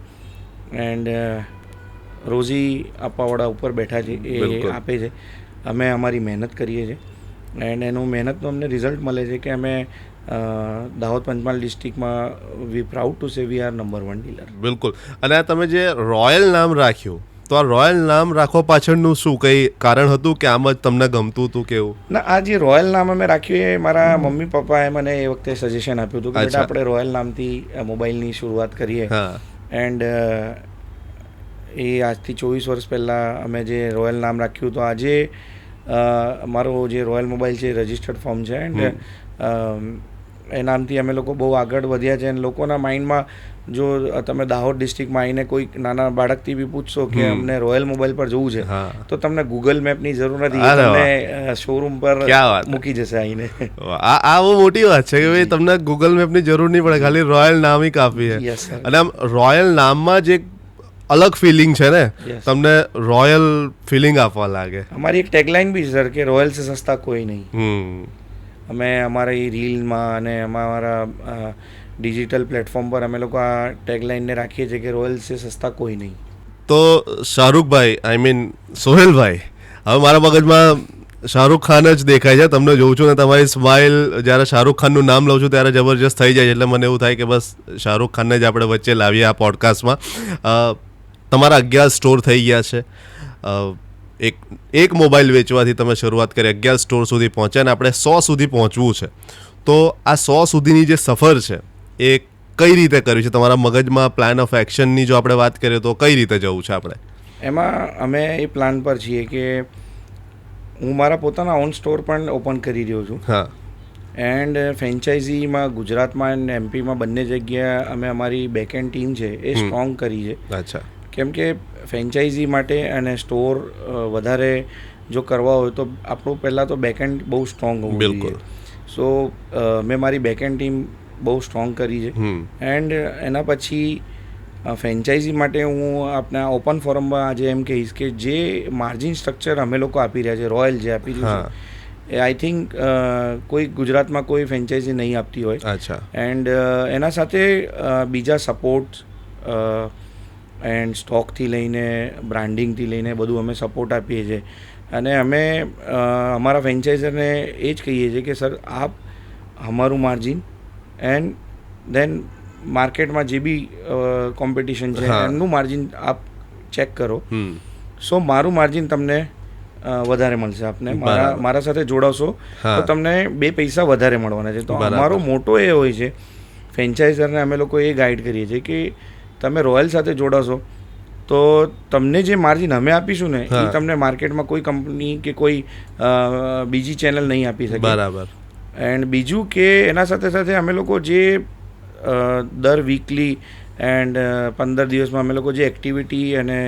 એન્ડ રોજી આપવાવાળા ઉપર બેઠા છે, એ આપે છે, અમે અમારી મહેનત કરીએ છીએ. એન્ડ એનું મહેનતનું અમને રિઝલ્ટ મળે છે કે અમે દાહોદ પંચમહાલ ડિસ્ટ્રિક્ટમાં we proud to say we R number 1 dealer. બિલકુલ. અને આ તમે જે રોયલ નામ રાખ્યું, તો આ રોયલ નામ રાખવા પાછળનું શું કંઈ કારણ હતું કે આમ જ તમને ગમતું હતું કેવું? ના, આ જે રોયલ નામ અમે રાખ્યું એ મારા મમ્મી પપ્પાએ મને એ વખતે સજેશન આપ્યું હતું કે બેટા આપણે રોયલ નામથી મોબાઈલની શરૂઆત કરીએ. એન્ડ એ આજથી 24 વર્ષ પહેલાં અમે જે રોયલ નામ રાખ્યું, તો આજે મારો જે રોયલ મોબાઈલ છે એ રજિસ્ટર્ડ ફોર્મ છે એન્ડ એ નામથી અમે લોકો બહુ આગળ વધ્યા છે અને લોકોના માઇન્ડમાં જો તમે દાહોદ ડિસ્ટ્રિક્ટમાં આવીને કોઈ નાના બાળકથી બી પૂછશો કે અમને રોયલ મોબાઈલ પર જવું છે તો તમને ગૂગલ મેપની જરૂર નથી, તમને શોરૂમ પર મૂકી જશે આવીને. આ બહુ મોટી વાત છે કે ભાઈ તમને ગૂગલ મેપની જરૂર નહીં પડે, ખાલી રોયલ નામ ही કાફી છે. અને આમ રોયલ નામમાં જ એક અલગ ફિલિંગ છે ને, તમને રોયલ ફિલિંગ આપવા લાગે. અમારી એક ટેગલાઇન બી છે સર કે રોયલ સે સસ્તા કોઈ નહીં. અમે અમારી રીલમાં અને અમારા ડિજિટલ પ્લેટફોર્મ પર અમે લોકો આ ટેગલાઇનને રાખીએ છીએ કે રોયલ સે સસ્તા કોઈ નહીં. તો શાહરૂખભાઈ, આઈ મીન સોહેલભાઈ, હવે મારા મગજમાં શાહરૂખ ખાન જ દેખાય છે. તમને જોઉં છું ને તમારી સ્માઇલ, જ્યારે શાહરૂખ ખાનનું નામ લઉં છું ત્યારે જબરજસ્ત થઈ જાય છે. એટલે મને એવું થાય કે બસ શાહરૂખ ખાનને જ આપણે વચ્ચે લાવીએ આ પોડકાસ્ટમાં. તમારા 11 સ્ટોર થઈ ગયા છે. એક મોબાઈલ વેચવાથી તમે શરૂઆત કરી, 11 સ્ટોર સુધી પહોંચ્યા અને આપણે 100 સુધી પહોંચવું છે. તો આ 100 સુધીની જે સફર છે એ કઈ રીતે કર્યું છે? તમારા મગજમાં પ્લાન ઓફ એક્શનની જો આપણે વાત કરીએ તો કઈ રીતે જવું છે આપણે? એમાં અમે એ પ્લાન પર છીએ કે હું મારા પોતાના ઓન સ્ટોર પણ ઓપન કરી રહ્યો છું. હા. એન્ડ ફ્રેન્ચાઇઝીમાં ગુજરાતમાં અને એમપીમાં બંને જગ્યાએ અમે અમારી બેકએન્ડ ટીમ છે એ સ્ટ્રોંગ કરી છે. અચ્છા. કેમ કે ફ્રેન્ચાઇઝી માટે અને સ્ટોર વધારે જો કરવા હોય તો આપણું પહેલાં તો બેકએન્ડ બહુ સ્ટ્રોંગ હોવું જોઈએ. સો મેં મારી બેકએન્ડ ટીમ બહુ સ્ટ્રોંગ કરી છે. એન્ડ એના પછી ફ્રેન્ચાઇઝી માટે હું આપણા ઓપન ફોરમમાં આજે એમ કહીશ કે જે માર્જિન સ્ટ્રક્ચર અમે લોકો આપી રહ્યા છે, રોયલ જે આપી રહ્યું છે, એ આઈ થિંક કોઈ ગુજરાતમાં કોઈ ફ્રેન્ચાઇઝી નહીં આપતી હોય. અચ્છા. એન્ડ એના સાથે બીજા સપોર્ટ એન્ડ સ્ટોકથી લઈને બ્રાન્ડિંગથી લઈને બધું અમે સપોર્ટ આપીએ છીએ. અને અમે અમારા ફ્રેન્ચાઇઝરને એ જ કહીએ છીએ કે સર આપ અમારું માર્જિન એન્ડ દેન માર્કેટમાં જે બી કોમ્પિટિશન છે એમનું માર્જિન આપ ચેક કરો. સો મારું માર્જિન તમને વધારે મળશે. આપને મારા સાથે જોડાશો તો તમને 2 પૈસા વધારે મળવાના છે. તો અમારો મોટો એ હોય છે, ફ્રેન્ચાઇઝરને અમે લોકો એ ગાઈડ કરીએ છીએ કે તમે રોયલ સાથે જોડાશો તો તમને જે માર્જિન અમે આપીશું ને એ તમને માર્કેટમાં કોઈ કંપની કે કોઈ બીજી ચેનલ નહીં આપી શકે. બરાબર. એન્ડ બીજું કે એના સાથે સાથે અમે લોકો જે દર વીકલી એન્ડ 15 દિવસમાં અમે લોકો જે એક્ટિવિટી અને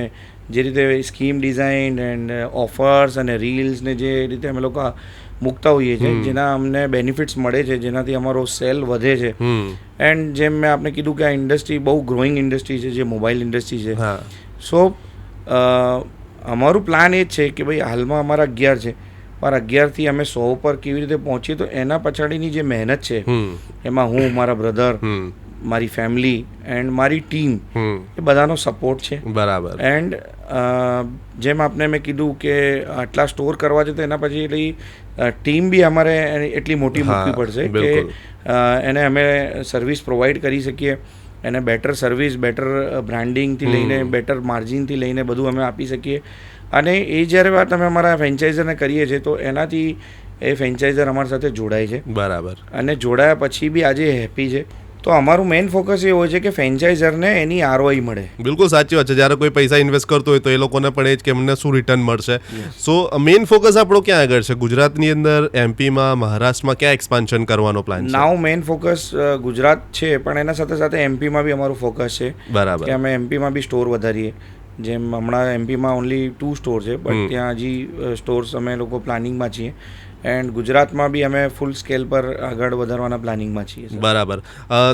જે રીતે સ્કીમ ડિઝાઇન એન્ડ ઓફર્સ અને રીલ્સ ને જે રીતે અમે લોકો મૂકતા હોઈએ છીએ, જેના અમને બેનિફિટ્સ મળે છે, જેનાથી અમારો સેલ વધે છે. એન્ડ જેમ મેં આપને કીધું કે આ ઇન્ડસ્ટ્રી બહુ ગ્રોઈંગ ઇન્ડસ્ટ્રી છે, જે મોબાઈલ ઇન્ડસ્ટ્રી છે. સો અમારું પ્લાન એ જ છે કે ભાઈ હાલમાં અમારા 11 છે, પણ 11થી અમે 100 પર કેવી રીતે પહોંચીએ તો એના પછાડીની જે મહેનત છે એમાં હું, મારા બ્રધર, મારી ફેમિલી એન્ડ મારી ટીમ એ બધાનો સપોર્ટ છે. બરાબર. એન્ડ જેમ આપને મેં કીધું કે આટલા સ્ટોર કરવા છે તો એના પછી એટલી ટીમ બી અમારે એટલી મોટી મૂકવી પડશે કે એને અમે સર્વિસ પ્રોવાઈડ કરી શકીએ. એને બેટર સર્વિસ, બેટર બ્રાન્ડિંગથી લઈને બેટર માર્જિનથી લઈને બધું અમે આપી શકીએ. અને એ જ્યારે વાત અમે અમારા ફ્રેન્ચાઇઝરને કરીએ છીએ તો એનાથી એ ફ્રેન્ચાઇઝર અમારી સાથે જોડાય છે. બરાબર. અને જોડાયા પછી બી આજે હેપી છે. તો અમારું મેઇન ફોકસ એ હોય છે કે ફ્રેન્ચાઇઝરને એની ROI મળે. બિલકુલ સાચી વાત છે. જ્યારે કોઈ પૈસા ઇન્વેસ્ટ કરતો હોય તો એ લોકોને પણ એ જ કે એમને શું રિટર્ન મળશે. સો મેઇન ફોકસ આપણો ક્યાં આગળ છે? ગુજરાતની અંદર, એમપીમાં, મહારાષ્ટ્રમાં ક્યાં એક્સપાન્શન કરવાનો પ્લાન છે? નાવ મેઇન ફોકસ ગુજરાત છે, પણ એના સાથે સાથે એમપીમાં બી અમારું ફોકસ છે. બરાબર. કે અમે એમપીમાં બી સ્ટોર વધારીએ. જેમ હમણાં એમપીમાં ઓનલી 2 સ્ટોર છે, બટ ત્યાં હજી સ્ટોર્સ અમે લોકો પ્લાનિંગમાં છીએ. એન્ડ ગુજરાતમાં બી અમે ફૂલ સ્કેલ પર આગળ વધારવાના પ્લાનિંગમાં છીએ. બરાબર.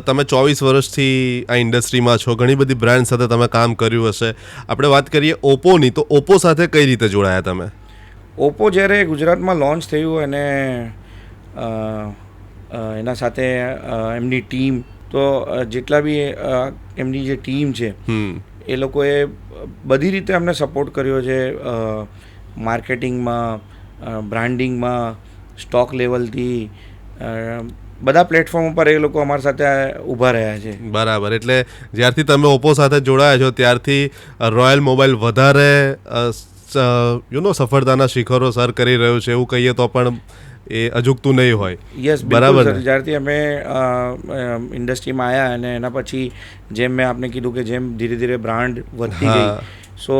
તમે 24 વર્ષથી આ ઇન્ડસ્ટ્રીમાં છો, ઘણી બધી બ્રાન્ડ સાથે તમે કામ કર્યું હશે. આપણે વાત કરીએ ઓપ્પોની, તો ઓપ્પો સાથે કઈ રીતે જોડાયા તમે? ઓપ્પો જ્યારે ગુજરાતમાં લોન્ચ થયું અને એના સાથે એમની ટીમ, તો જેટલા બી એમની જે ટીમ છે એ લોકોએ બધી રીતે અમને સપોર્ટ કર્યો છે. માર્કેટિંગમાં, બ્રાન્ડિંગમાં, સ્ટોક લેવલથી બધા પ્લેટફોર્મ ઉપર એ લોકો અમારી સાથે ઊભા રહ્યા છે. બરાબર. એટલે જ્યારથી તમે ઓપ્પો સાથે જોડાયા છો ત્યારથી રોયલ મોબાઈલ વધારે સફળતાના શિખરો સર કરી રહ્યું છે એવું કહીએ તો પણ એ અજુકતું નહીં હોય. યસ, બરાબર. જ્યારથી અમે ઇન્ડસ્ટ્રીમાં આવ્યા અને એના પછી જેમ મેં આપને કીધું કે જેમ ધીરે ધીરે બ્રાન્ડ વધતી ગઈ, સો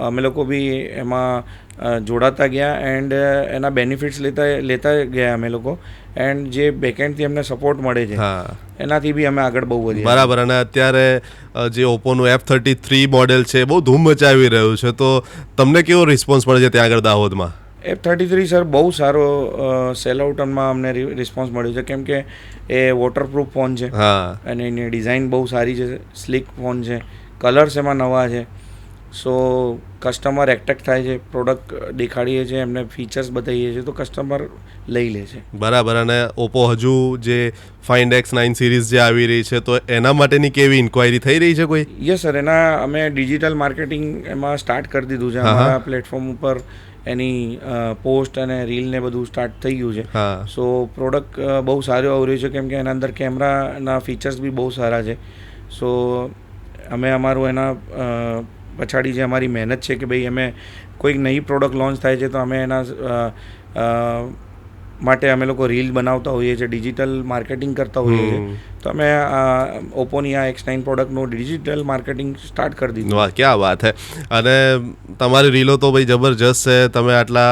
અમે લોકો બી એમાં જોડાતા ગયા એન્ડ એના બેનિફિટ્સ લેતા ગયા અમે લોકો, એન્ડ જે બેકએન્ડથી અમને સપોર્ટ મળે છે એનાથી બી અમે આગળ બહુ વધ્યા. બરાબર. અને અત્યારે જે ઓપ્પોનું F33 મોડેલ છે બહુ ધૂમ મચાવી રહ્યું છે, તો તમને કેવો રિસ્પોન્સ મળે છે ત્યાં આગળ દાહોદમાં? F33 સર બહુ સારો સેલ આઉટમાં અમને રિસ્પોન્સ મળ્યો છે, કેમ કે એ વોટરપ્રૂફ ફોન છે અને એની ડિઝાઇન બહુ સારી છે, સ્લીક ફોન છે, કલર્સ એમાં નવા છે. સો કસ્ટમર એટ્રેક્ટ થાય છે, પ્રોડક્ટ દેખાડીએ છીએ, એમને ફીચર્સ બતાવીએ છીએ તો કસ્ટમર લઈ લે છે. બરાબર. અને ઓપ્પો હજુ જે Find X9 સિરીઝ જે આવી રહી છે તો એના માટેની કેવી ઇન્ક્વાયરી થઈ રહી છે કોઈ? યસ સર, એના અમે ડિજિટલ માર્કેટિંગ એમાં સ્ટાર્ટ કરી દીધું છે. અમારા પ્લેટફોર્મ ઉપર એની પોસ્ટ અને રીલ ને બધું સ્ટાર્ટ થઈ ગયું છે. સો પ્રોડક્ટ બહુ સારું આવી રહ્યું છે, કેમ કે એના અંદર કેમેરાના ફીચર્સ બી બહુ સારા છે. સો અમે અમારું એના પછાડી જે અમારી મહેનત છે કે ભાઈ અમે કોઈક નવી પ્રોડક્ટ લોન્ચ થાય છે તો અમે એના માટે અમે લોકો રીલ બનાવતા હોઈએ છીએ, ડિજિટલ માર્કેટિંગ કરતા હોઈએ છીએ. તો અમે ઓપ્પોની આ X9 પ્રોડક્ટનું ડિજિટલ માર્કેટિંગ સ્ટાર્ટ કરી દીધું. વાહ, ક્યાં વાત હે. અને તમારી રીલો તો ભાઈ જબરજસ્ત છે. તમે આટલા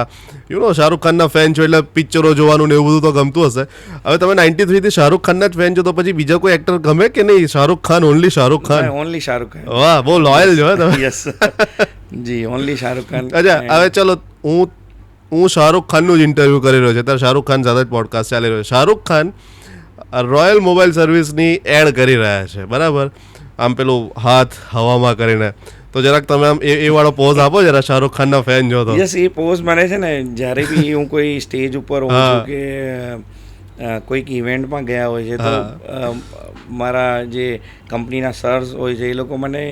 શાહરૂખ ખાનના ફેન છો એટલે પિક્ચરો જોવાનું ને એવું બધું તો ગમતું હશે. હવે તમે 93 થી શાહરૂખ ખાનના જ ફેન છો તો પછી બીજા કોઈ એક્ટર ગમે કે નહીં? શાહરૂખ ખાન, ઓનલી શાહરૂખ ખાન? ઓનલી શાહરૂખ ખાન. વાહ, બહુ લોયલ છો તમે. યસ જી, ઓનલી શાહરૂખ ખાન. અચ્છા, હવે ચલો હું શાહરૂખ ખાનનું જ ઇન્ટરવ્યૂ કરી રહ્યો છે, ત્યારે શાહરૂખ ખાન સાથે જ પોડકાસ્ટ ચાલી રહ્યો છે. શાહરૂખ ખાન રોયલ મોબાઈલ સર્વિસની એડ કરી રહ્યા છે, બરાબર? આમ પેલું હાથ હવામાં કરીને, તો જરાક તમે આમ એ વાળો પોઝ આપો જરા, શાહરૂખ ખાનના ફેન જો તો. યસ, એ પોઝ મને છે ને જ્યારે બી હું કોઈ સ્ટેજ ઉપર હોઉં છું કે કોઈક ઇવેન્ટમાં ગયા હોય છે તો મારા જે કંપનીના સર્સ હોય છે એ લોકો મને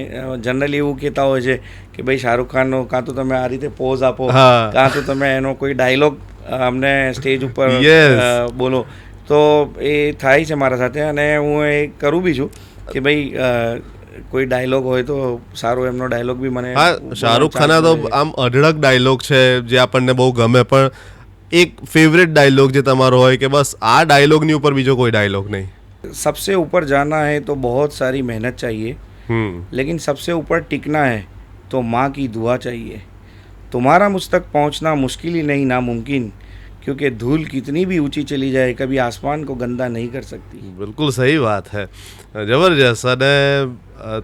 જનરલી એવું કહેતા હોય છે કે ભાઈ શાહરૂખ ખાનનો કાં તો તમે આ રીતે પોઝ આપો, કાં તો તમે એનો કોઈ ડાયલોગ અમને સ્ટેજ ઉપર બોલો. તો એ થાય છે મારા સાથે અને હું એ કરું બી છું કે ભાઈ કોઈ ડાયલોગ હોય તો સારો એમનો ડાયલોગ બી મને. શાહરૂખ ખાનના તો આમ અઢળક ડાયલોગ છે જે આપણને બહુ ગમે, પણ એક ફેવરેટ ડાયલોગ જે તમારો હોય કે બસ આ ડાયલોગની ઉપર બીજો કોઈ ડાયલોગ નહીં? सबसे ऊपर जाना है तो बहुत सारी मेहनत चाहिए, लेकिन सबसे ऊपर टिकना है तो माँ की दुआ चाहिए. तुम्हारा मुझ तक पहुँचना मुश्किल ही नहीं नामुमकिन, क्योंकि धूल कितनी भी ऊंची चली जाए कभी आसमान को गंदा नहीं कर सकती. બિલકુલ સહી વાત હે, જબરજસ્ત. અને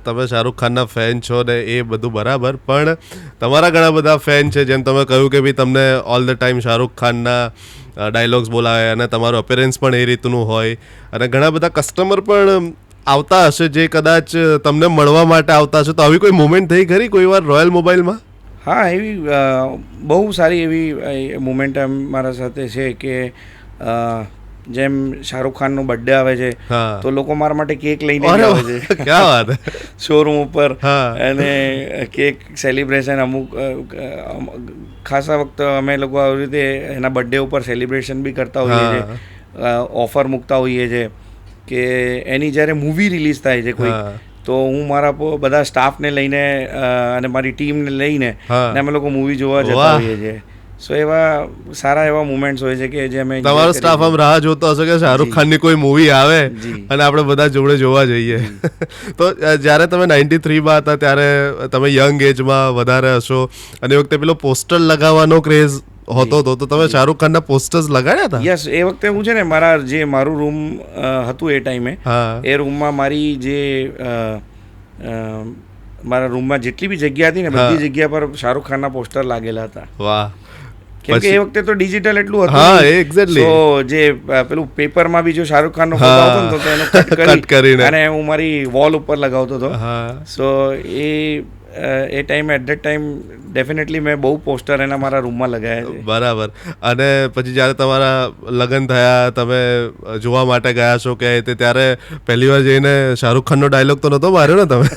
તમે શાહરૂખ ખાનના ફેન છો ને એ બધું બરાબર, પણ તમારા ઘણા બધા ફેન છે, જેમ તમે કહ્યું કે ભાઈ તમને ઓલ ધ ટાઈમ શાહરૂખ ખાનના ડાયલોગ્સ બોલાવે અને તમારું અપેરન્સ પણ એ રીતનું હોય, અને ઘણા બધા કસ્ટમર પણ આવતા હશે જે કદાચ તમને મળવા માટે આવતા હશે. તો આવી કોઈ મુમેન્ટ થઈ ખરી કોઈ વાર રોયલ મોબાઈલમાં? હા, એવી બહુ સારી એવી મુમેન્ટ મારા સાથે છે કે જેમ શાહરૂખ ખાનનો બર્થડે આવે છે તો લોકો મારા માટે કેક લઈને આવે છે. ક્યાં વાત! શોરૂમ ઉપર અને કેક સેલિબ્રેશન અમુક ખાસા વખત અમે લોકો આવી રીતે એના બર્થડે ઉપર સેલિબ્રેશન બી કરતા હોઈએ છીએ, ઓફર મૂકતા હોઈએ છીએ કે એની જ્યારે મૂવી રિલીઝ થાય છે કોઈ, તો હું મારા બધા સ્ટાફને લઈને અને મારી ટીમને લઈને અમે લોકો મૂવી જોવા જતા હોઈએ છીએ. સો એવા સારા એવા મુમેન્ટ્સ હોય છે કે જે અમે. તમારો સ્ટાફ આમ રાહ જોતો હશે કે શાહરૂખ ખાનની કોઈ મૂવી આવે અને આપણે બધા જોડે જોવા જઈએ. તો જ્યારે તમે 93માં હતા ત્યારે તમે યંગ એજમાં વધારે હશો અને એ વખતે પેલો પોસ્ટર લગાવવાનો ક્રેઝ હોતો હતો, તો તમે શાહરૂખ ખાનના પોસ્ટર્સ લગાડ્યા હતા? યસ, એ વખતે હું છે ને મારું રૂમ હતું એ ટાઈમે, એ રૂમમાં મારી જે મારા રૂમમાં જેટલી બી જગ્યા હતી ને બધી જગ્યા પર શાહરૂખ ખાનના પોસ્ટર લાગેલા હતા. વાહ! કેમ કે એ વખતે તો ડિજિટલ એટલું હતું, તો જે પેલું પેપરમાં બી જો શાહરૂખ ખાનનો ફોટો આવતો ને તો એનો કટ કરીને અને હું મારી વોલ ઉપર લગાવતો હતો. સો એ ટાઈમે એટ ધેટ ટાઈમ ડેફિનેટલી મેં બહુ પોસ્ટર એના મારા રૂમમાં લગાવ્યા છે. બરાબર. અને પછી જ્યારે તમારા લગ્ન થયા, તમે જોવા માટે ગયા છો કે ત્યારે પહેલી વાર જઈને શાહરૂખ ખાનનો ડાયલોગ તો નહોતો માર્યો ને તમે?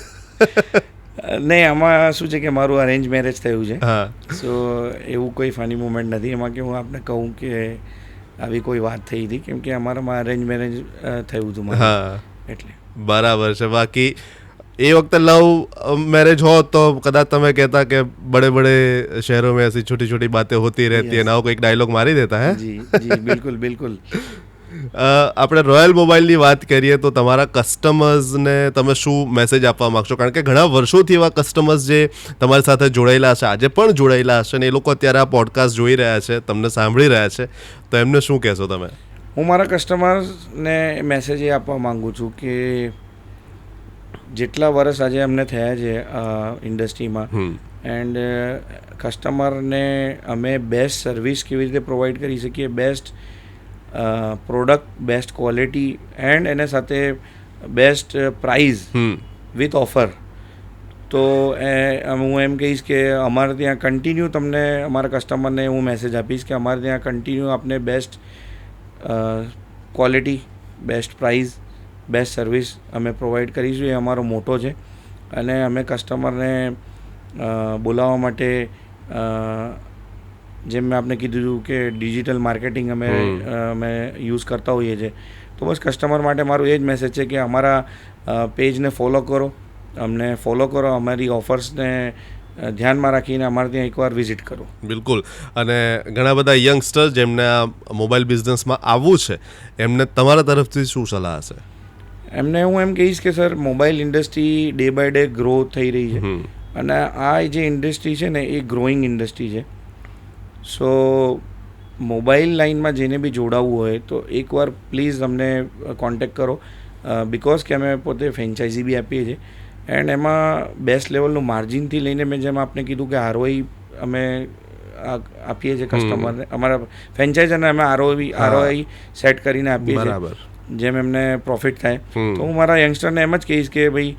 નહીં, આમાં શું છે કે મારું અરેન્જ મેરેજ થયું છે, સો એવું કોઈ ફની મુમેન્ટ નથી એમાં કે હું આપને કહું કે આવી કોઈ વાત થઈ હતી, કેમ કે અમારામાં અરેન્જ મેરેજ થયું હતું મારું, એટલે. બરાબર છે. બાકી એ વખતે લવ મેરેજ હોત તો કદાચ તમે કહેતા કે બડે બડે શહેરો મેં એસી છોટી છોટી બાतें હોતી રહેતી है, ના કોઈક ડાયલોગ મારી દેતા હે? જી જી, બિલકુલ બિલકુલ. આપણે રોયલ મોબાઈલની વાત કરીએ તો તમારા કસ્ટમર્સને તમે શું મેસેજ આપવા માગશો? કારણ કે ઘણા વર્ષોથી એવા કસ્ટમર્સ જે તમારી સાથે જોડાયેલા છે, આજે પણ જોડાયેલા હશે ને એ લોકો અત્યારે આ પોડકાસ્ટ જોઈ રહ્યા છે, તમને સાંભળી રહ્યા છે, તો એમને શું કહેશો તમે? હું મારા કસ્ટમર્સને મેસેજ એ આપવા માગું છું કે જેટલા વર્ષ આજે અમને થયા છે ઇન્ડસ્ટ્રીમાં, એન્ડ કસ્ટમરને અમે બેસ્ટ સર્વિસ કેવી રીતે પ્રોવાઈડ કરી શકીએ, best product, best quality and એને સાથે બેસ્ટ પ્રાઇઝ વિથ ઓફર. તો હું એમ કહીશ કે અમારે ત્યાં કન્ટિન્યુ તમને અમારા કસ્ટમરને હું મેસેજ આપીશ કે અમારે ત્યાં કન્ટિન્યુ આપને best quality, best price, best service અમે પ્રોવાઈડ કરીશું. એ અમારો મોટો છે અને અમે કસ્ટમરને બોલાવવા માટે જેમ મેં આપને કીધું હતું કે ડિજિટલ માર્કેટિંગ અમે યુઝ કરતા હોઈએ છીએ. તો બસ કસ્ટમર માટે મારું એ જ મેસેજ છે કે અમારા પેજને ફોલો કરો, અમને ફોલો કરો, અમારી ઓફર્સને ધ્યાનમાં રાખીને અમારે ત્યાં એકવાર વિઝિટ કરો. બિલકુલ. અને ઘણા બધા યંગસ્ટર્સ જેમને આ મોબાઈલ બિઝનેસમાં આવવું છે, એમને તમારા તરફથી શું સલાહ હશે? એમને હું એમ કહીશ કે sir, mobile industry day by day grow થઈ રહી છે અને આ જે ઇન્ડસ્ટ્રી છે ને એ ગ્રોઈંગ ઇન્ડસ્ટ્રી છે. સો મોબાઈલ લાઇનમાં જેને બી જોડાવવું હોય તો એકવાર પ્લીઝ અમને કોન્ટેક્ટ કરો, બિકોઝ કે અમે પોતે ફ્રેન્ચાઇઝી બી આપીએ છીએ એન્ડ એમાં બેસ્ટ લેવલનું માર્જિનથી લઈને મેં જેમ આપને કીધું કે આરઓઈ અમે આપીએ છીએ કસ્ટમરને, અમારા ફ્રેન્ચાઇઝરને અમે આરઓઈ સેટ કરીને આપીએ છીએ જેમ એમને પ્રોફિટ થાય. તો હું મારા યંગસ્ટરને એમ જ કહીશ કે ભાઈ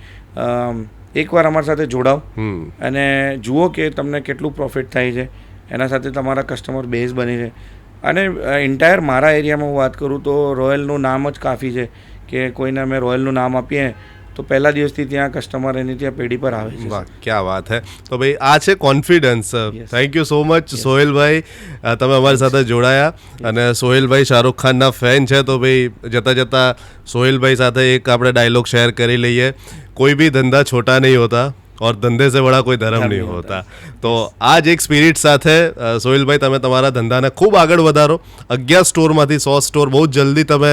એકવાર અમારી સાથે જોડાઓ અને જુઓ કે તમને કેટલું પ્રોફિટ થાય છે, એના સાથે તમારા કસ્ટમર બેઝ બને છે. અને એન્ટાયર મારા એરિયામાં હું વાત કરું તો રોયલનું નામ જ કાફી છે કે કોઈને અમે રોયલનું નામ આપીએ તો પહેલા દિવસથી ત્યાં કસ્ટમર એની ત્યાં પેઢી પર આવે છે. વાહ, ક્યાં વાત હે! તો ભાઈ આ છે confidence. Thank you so much સોહેલભાઈ, તમે અમારી સાથે જોડાયા. અને સોહેલભાઈ શાહરૂખ ખાનના ફેન છે તો ભાઈ જતાં જતાં સોહેલભાઈ સાથે એક આપણે ડાયલોગ શેર કરી લઈએ, કોઈ ભી ધંધા છોટા નહીં હોતા और धंधे से बड़ा कोई धर्म नहीं होता. तो આ જ એક સ્પિરિટ સાથે સોહેલભાઈ તમે તમારા ધંધાને ખૂબ આગળ વધારો. 11 સ્ટોરમાંથી 100 સ્ટોર બહુ જલ્દી તમે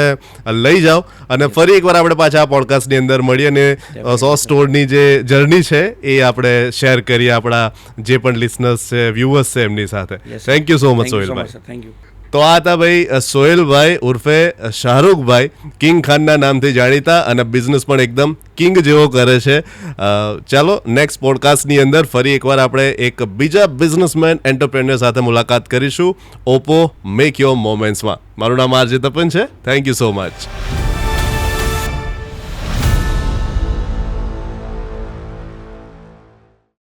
લઈ જાઓ અને ફરી એકવાર આપણે પાછા આ પોડકાસ્ટની અંદર મળીએ અને 100 સ્ટોરની જે જર્ની છે એ આપણે શેર કરીએ આપણા જે પણ લિસનર્સ છે, વ્યુઅર્સ છે એમની સાથે. થેન્ક યુ સો મચ સોહેલભાઈ. Thank you. તો આ હતા ભાઈ સોહેલભાઈ ઉર્ફે શાહરૂખભાઈ, કિંગ ખાનના નામથી જાણીતા અને બિઝનેસ પણ એકદમ કિંગ જેવો કરે છે. ચાલો નેક્સ્ટ પોડકાસ્ટની અંદર ફરી એકવાર આપણે એક બીજા બિઝનેસમેન એન્ટરપ્રેન્યોર સાથે મુલાકાત કરીશું ઓપ્પો મેક યોર મોમેન્ટ્સમાં. મારું નામ આરજે તપન છે. Thank you so much.